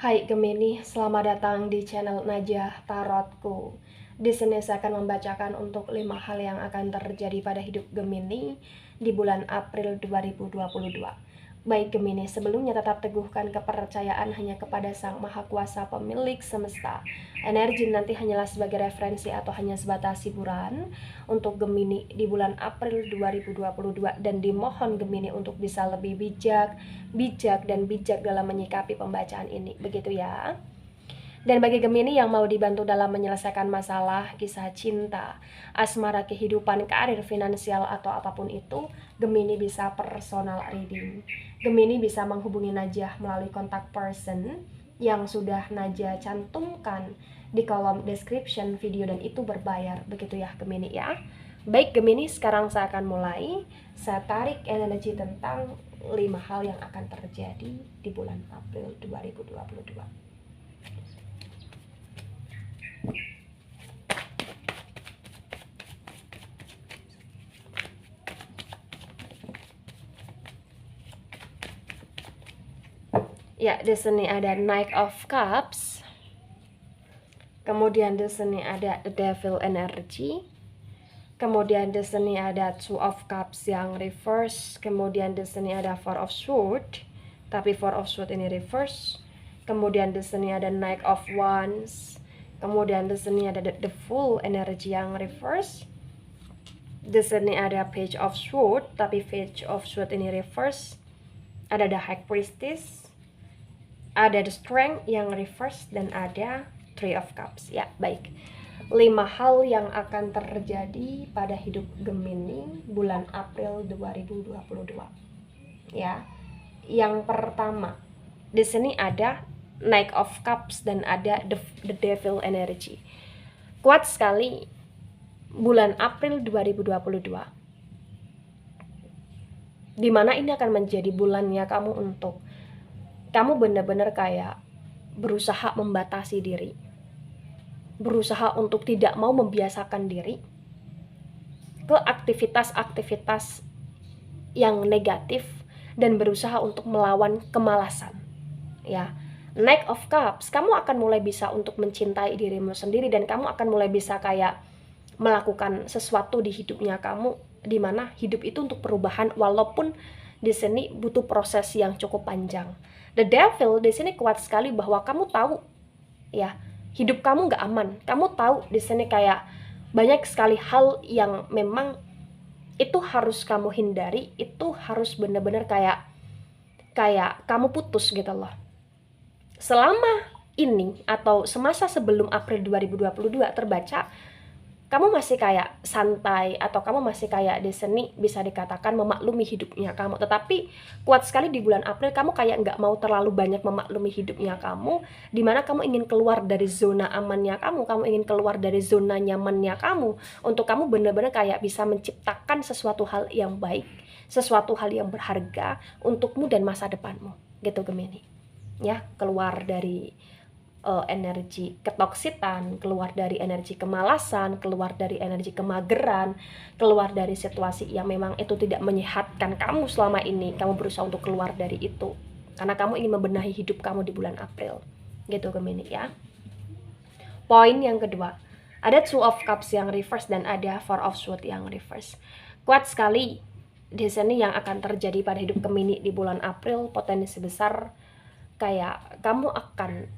Hai Gemini, selamat datang di channel Najah Tarotku. Di sini saya akan membacakan untuk 5 hal yang akan terjadi pada hidup Gemini di bulan April 2022. Baik Gemini, sebelumnya tetap teguhkan kepercayaan hanya kepada Sang Maha Kuasa pemilik semesta. Energi nanti hanyalah sebagai referensi atau hanya sebatas hiburan untuk Gemini di bulan April 2022, dan dimohon Gemini untuk bisa lebih bijak dalam menyikapi pembacaan ini, begitu ya. Dan bagi Gemini yang mau dibantu dalam menyelesaikan masalah, kisah cinta, asmara, kehidupan, karir, finansial, atau apapun itu, Gemini bisa personal reading. Gemini bisa menghubungi Najah melalui kontak person yang sudah Najah cantumkan di kolom description video, dan itu berbayar, begitu ya Gemini ya. Baik Gemini, sekarang saya akan mulai. Saya tarik energi tentang 5 hal yang akan terjadi di bulan April 2022. Ya, di sini ada Knight of Cups. Kemudian di sini ada The Devil Energy. Kemudian di sini ada Two of Cups yang reverse. Kemudian di sini ada Four of Swords, tapi Four of Swords ini reverse. Kemudian di sini ada Knight of Wands. Kemudian di sini ada The Fool energy yang reverse. Di sini ada Page of Swords, tapi Page of Swords ini reverse. Ada The High Priestess. Ada The Strength yang reverse, dan ada Three of Cups. Ya, baik. 5 hal yang akan terjadi pada hidup Gemini bulan April 2022. Ya. Yang pertama, di sini ada Knight of Cups dan ada The Devil Energy. Kuat sekali bulan April 2022. Dimana ini akan menjadi bulannya kamu untuk kamu benar-benar kayak berusaha membatasi diri, berusaha untuk tidak mau membiasakan diri ke aktivitas-aktivitas yang negatif, dan berusaha untuk melawan kemalasan. Ya, Knight of Cups, kamu akan mulai bisa untuk mencintai dirimu sendiri, dan kamu akan mulai bisa kayak melakukan sesuatu di hidupnya kamu, dimana hidup itu untuk perubahan, walaupun di sini butuh proses yang cukup panjang. The Devil di sini kuat sekali bahwa kamu tahu ya, hidup kamu nggak aman. Kamu tahu di sini kayak banyak sekali hal yang memang itu harus kamu hindari, itu harus benar-benar kayak kamu putus gitu loh. Selama ini atau semasa sebelum April 2022 terbaca, kamu masih kayak santai, atau kamu masih kayak di sini bisa dikatakan memaklumi hidupnya kamu. Tetapi kuat sekali di bulan April kamu kayak nggak mau terlalu banyak memaklumi hidupnya kamu, dimana kamu ingin keluar dari zona amannya kamu ingin keluar dari zona nyamannya kamu, untuk kamu benar-benar kayak bisa menciptakan sesuatu hal yang baik, sesuatu hal yang berharga untukmu dan masa depanmu, gitu Gemini. Ya, keluar dari energi ketoksitan, keluar dari energi kemalasan, keluar dari energi kemageran, keluar dari situasi yang memang itu tidak menyehatkan kamu selama ini. Kamu berusaha untuk keluar dari itu karena kamu ingin membenahi hidup kamu di bulan April, gitu Gemini ya. Poin yang kedua, ada Two of Cups yang reverse dan ada Four of Swords yang reverse. Kuat sekali di sini yang akan terjadi pada hidup Gemini di bulan April. Potensi besar kayak kamu akan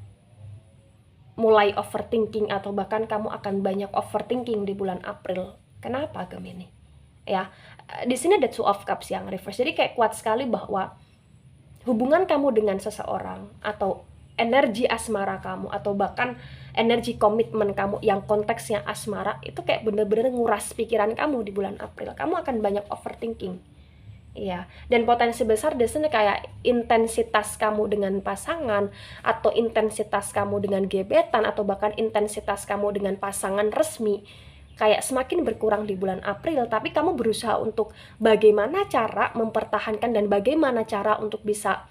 mulai overthinking, atau bahkan kamu akan banyak overthinking di bulan April. Kenapa Gemini? Ya, di sini ada Two of Cups yang reverse. Jadi kayak kuat sekali bahwa hubungan kamu dengan seseorang, atau energi asmara kamu, atau bahkan energi komitmen kamu yang konteksnya asmara, itu kayak bener-bener nguras pikiran kamu di bulan April. Kamu akan banyak overthinking. Iya, dan potensi besar di sini kayak intensitas kamu dengan pasangan, atau intensitas kamu dengan gebetan, atau bahkan intensitas kamu dengan pasangan resmi kayak semakin berkurang di bulan April. Tapi kamu berusaha untuk bagaimana cara mempertahankan, dan bagaimana cara untuk bisa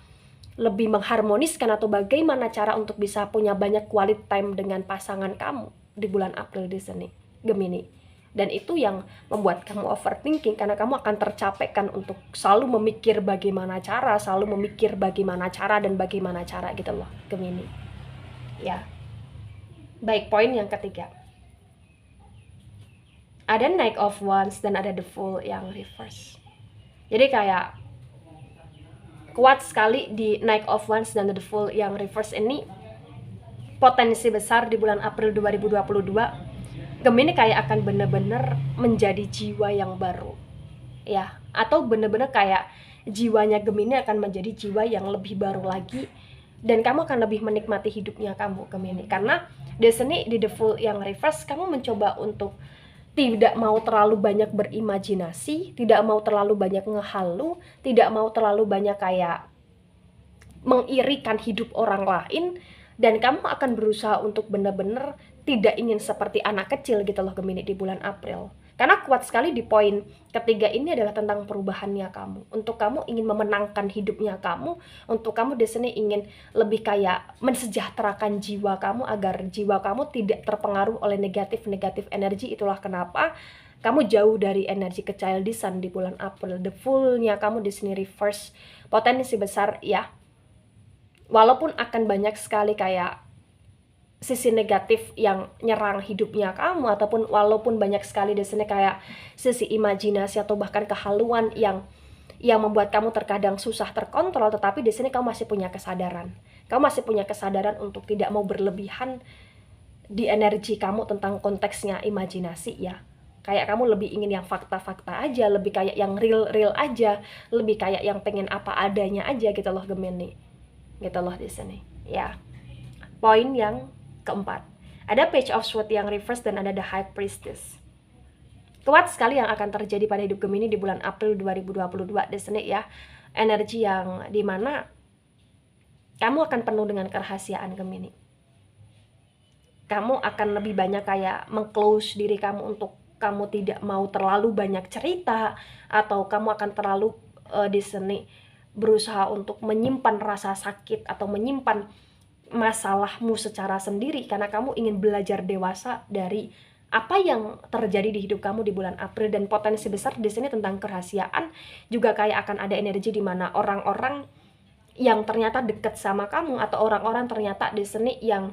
lebih mengharmoniskan, atau bagaimana cara untuk bisa punya banyak quality time dengan pasangan kamu di bulan April di sini Gemini. Dan itu yang membuat kamu overthinking, karena kamu akan tercapekkan untuk selalu memikir bagaimana cara, dan bagaimana cara gitu loh Gemini. ya. Baik, poin yang ketiga. Ada Knight of Wands dan ada the Fool yang reverse. Jadi kayak kuat sekali di Knight of Wands dan the Fool yang reverse ini. Potensi besar di bulan April 2022 Gemini kayak akan bener-bener menjadi jiwa yang baru, ya, atau bener-bener kayak jiwanya Gemini akan menjadi jiwa yang lebih baru lagi, dan kamu akan lebih menikmati hidupnya kamu, Gemini. Karena di sini di the Fool yang reverse, kamu mencoba untuk tidak mau terlalu banyak berimajinasi, tidak mau terlalu banyak ngehalu, tidak mau terlalu banyak kayak mengirikan hidup orang lain, dan kamu akan berusaha untuk benar-benar tidak ingin seperti anak kecil gitu loh, Gemini, di bulan April. Karena kuat sekali di poin ketiga ini adalah tentang perubahannya kamu. Untuk kamu ingin memenangkan hidupnya kamu, untuk kamu di sini ingin lebih kayak mensejahterakan jiwa kamu agar jiwa kamu tidak terpengaruh oleh negatif-negatif energi. Itulah kenapa kamu jauh dari energi kechildishan di bulan April. The Fool-nya kamu di sini reverse. Potensi besar ya, walaupun akan banyak sekali kayak sisi negatif yang nyerang hidupnya kamu, ataupun walaupun banyak sekali di sini kayak sisi imajinasi atau bahkan kehaluan yang membuat kamu terkadang susah terkontrol, tetapi di sini kamu masih punya kesadaran. Kamu masih punya kesadaran untuk tidak mau berlebihan di energi kamu tentang konteksnya imajinasi ya. Kayak kamu lebih ingin yang fakta-fakta aja, lebih kayak yang real-real aja, lebih kayak yang pengen apa adanya aja gitu loh, Gemini. Gitu loh di sini ya. Poin yang keempat, ada Page of Swords yang reverse dan ada the High Priestess. Kuat sekali yang akan terjadi pada hidup Gemini di bulan April 2022 di sini ya. Energi yang dimana kamu akan penuh dengan kerahasiaan, Gemini. Kamu akan lebih banyak kayak mengclose diri kamu untuk kamu tidak mau terlalu banyak cerita, atau kamu akan terlalu di sini berusaha untuk menyimpan rasa sakit atau menyimpan masalahmu secara sendiri, karena kamu ingin belajar dewasa dari apa yang terjadi di hidup kamu di bulan April. Dan potensi besar di sini tentang kerahasiaan juga kayak akan ada energi di mana orang-orang yang ternyata dekat sama kamu, atau orang-orang ternyata di sini yang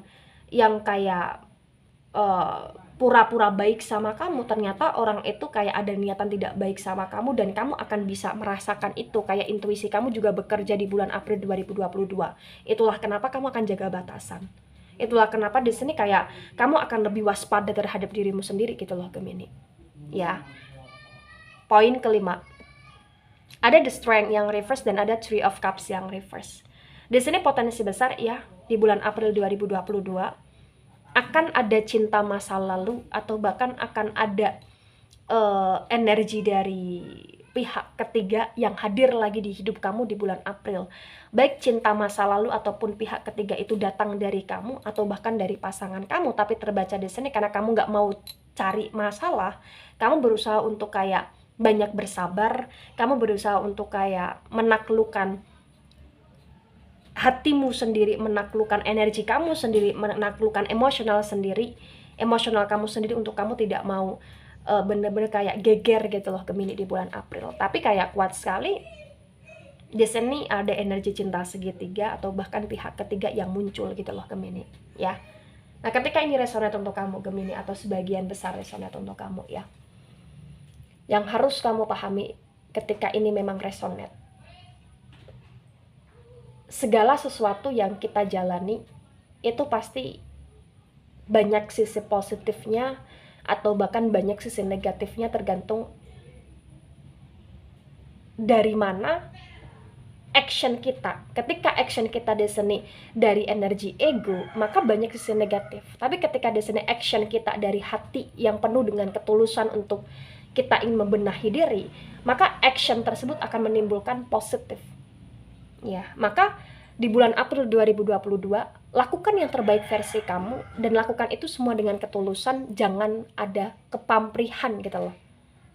kayak pura-pura baik sama kamu, ternyata orang itu kayak ada niatan tidak baik sama kamu, dan kamu akan bisa merasakan itu. Kayak intuisi kamu juga bekerja di bulan April 2022. Itulah kenapa kamu akan jaga batasan. Itulah kenapa di sini kayak kamu akan lebih waspada terhadap dirimu sendiri gitu loh, Gemini. Ya. Poin kelima, ada the Strength yang reverse dan ada Three of Cups yang reverse. Di sini potensi besar ya di bulan April 2022 akan ada cinta masa lalu, atau bahkan akan ada energi dari pihak ketiga yang hadir lagi di hidup kamu di bulan April. Baik cinta masa lalu ataupun pihak ketiga itu datang dari kamu atau bahkan dari pasangan kamu, tapi terbaca di sini karena kamu nggak mau cari masalah, kamu berusaha untuk kayak banyak bersabar, kamu berusaha untuk kayak menaklukkan hatimu sendiri, menaklukkan energi kamu sendiri, menaklukkan emosional kamu sendiri untuk kamu tidak mau bener-bener kayak geger gitu loh, Gemini, di bulan April. Tapi kayak kuat sekali di sini ada energi cinta segitiga atau bahkan pihak ketiga yang muncul gitu loh, Gemini ya. Nah, ketika ini resonate untuk kamu, Gemini, atau sebagian besar resonate untuk kamu ya, yang harus kamu pahami ketika ini memang resonate, segala sesuatu yang kita jalani itu pasti banyak sisi positifnya atau bahkan banyak sisi negatifnya, tergantung dari mana action kita. Ketika action kita di sini dari energi ego, maka banyak sisi negatif. Tapi ketika di sini action kita dari hati yang penuh dengan ketulusan untuk kita ingin membenahi diri, maka action tersebut akan menimbulkan positif. Ya, maka di bulan April 2022, lakukan yang terbaik versi kamu dan lakukan itu semua dengan ketulusan, jangan ada kepamrihan gitu loh.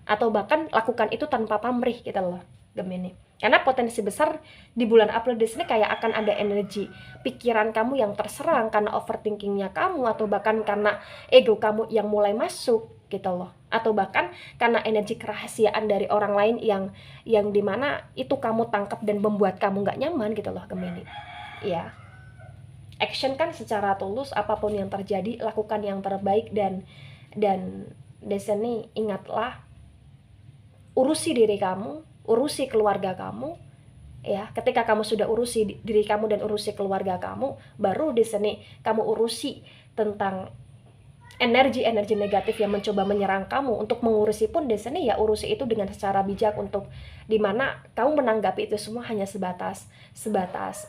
Atau bahkan lakukan itu tanpa pamrih gitu loh, Gemini. Karena potensi besar di bulan April di sini kayak akan ada energi pikiran kamu yang terserang karena overthinkingnya kamu, atau bahkan karena ego kamu yang mulai masuk gitu loh, atau bahkan karena energi kerahasiaan dari orang lain yang dimana itu kamu tangkap dan membuat kamu nggak nyaman gitu loh, Gemini ya. action kan secara tulus, apapun yang terjadi lakukan yang terbaik, dan di sini ingatlah, urusi diri kamu, urusi keluarga kamu, ya. Ketika kamu sudah urusi diri kamu dan urusi keluarga kamu, baru di sini kamu urusi tentang energi-energi negatif yang mencoba menyerang kamu. Untuk mengurusi pun di sini ya urusi itu dengan secara bijak, untuk dimana kamu menanggapi itu semua hanya sebatas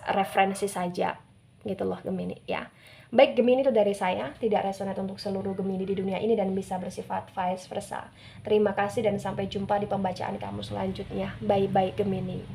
referensi saja gitu loh Gemini ya. Baik Gemini, itu dari saya, tidak resonate untuk seluruh Gemini di dunia ini dan bisa bersifat vice versa. Terima kasih dan sampai jumpa di pembacaan kamu selanjutnya. Bye bye Gemini.